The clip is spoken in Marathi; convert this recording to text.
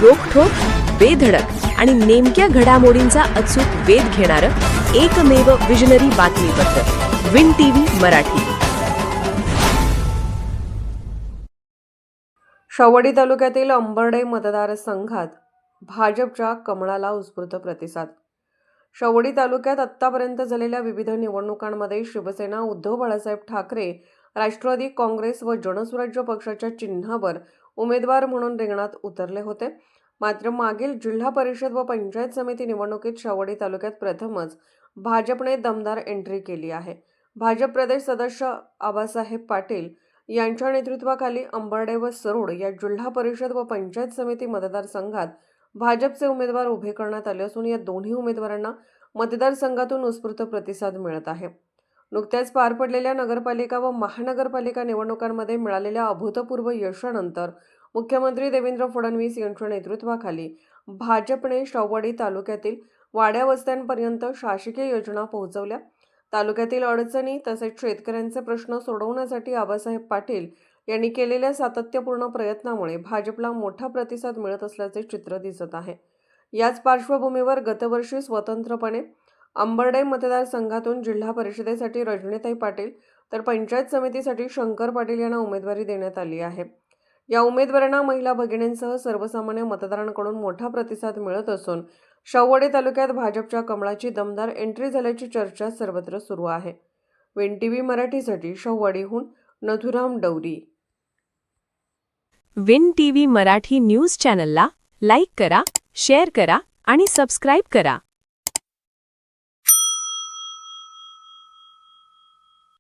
रोखठोक, बेधडक आणि नेमक्या घडामोडींचा अचूक वेध घेणारं एकमेव विजनरी बातमीपत्र विन टीव्ही मराठी. शेवडी तालुक्यातील अंबर्डे मतदारसंघात भाजपच्या कमळाला उत्स्फूर्त प्रतिसाद. शेवडी तालुक्यात आत्तापर्यंत झालेल्या विविध निवडणुकांमध्ये शिवसेना, उद्धव बाळासाहेब ठाकरे, राष्ट्रवादी काँग्रेस व जनसुराज्य पक्षाच्या चिन्हावर उमेदवार म्हणून रिंगणात उतरले होते. मात्र मागील जिल्हा परिषद व पंचायत समिती निवडणुकीत शेवडी तालुक्यात प्रथमच भाजपने दमदार एंट्री केली आहे. भाजप प्रदेश सदस्य आबासाहेब पाटील यांच्या नेतृत्वाखाली अंबर्डे व सरोड या जिल्हा परिषद व पंचायत समिती मतदारसंघात भाजपचे उमेदवार उभे करण्यात आले असून या दोन्ही उमेदवारांना मतदारसंघातून उत्स्फूर्त प्रतिसाद मिळत आहे. नुकत्याच पार पडलेल्या नगरपालिका व महानगरपालिका निवडणुकांमध्ये मिळालेल्या अभूतपूर्व यशानंतर मुख्यमंत्री देवेंद्र फडणवीस यांच्या नेतृत्वाखाली भाजपने शेवडी तालुक्यातील वाड्या वस्त्यांपर्यंत शासकीय योजना पोहोचवल्या. तालुक्यातील अडचणी तसेच शेतकऱ्यांचे प्रश्न सोडवण्यासाठी आबासाहेब पाटील यांनी केलेल्या सातत्यपूर्ण प्रयत्नामुळे भाजपला मोठा प्रतिसाद मिळत असल्याचे चित्र दिसत आहे. याच पार्श्वभूमीवर गतवर्षी स्वतंत्रपणे अंबर्डे मतदारसंघातून जिल्हा परिषदेसाठी रजनीताई पाटील तर पंचायत समितीसाठी शंकर पाटील यांना उमेदवारी देण्यात आली आहे. या उमेदवारांना महिला भगिनींसह सर्वसामान्य मतदारांकडून मोठा प्रतिसाद मिळत असून शेवडी तालुक्यात भाजपच्या कमळाची दमदार एंट्री झाल्याची चर्चा सर्वत्र सुरू आहे. विन टीव्ही मराठीसाठी शेवडीहून नथुराम डौरी. विन टीव्ही मराठी न्यूज चॅनलला लाईक करा, शेअर करा आणि सबस्क्राईब करा.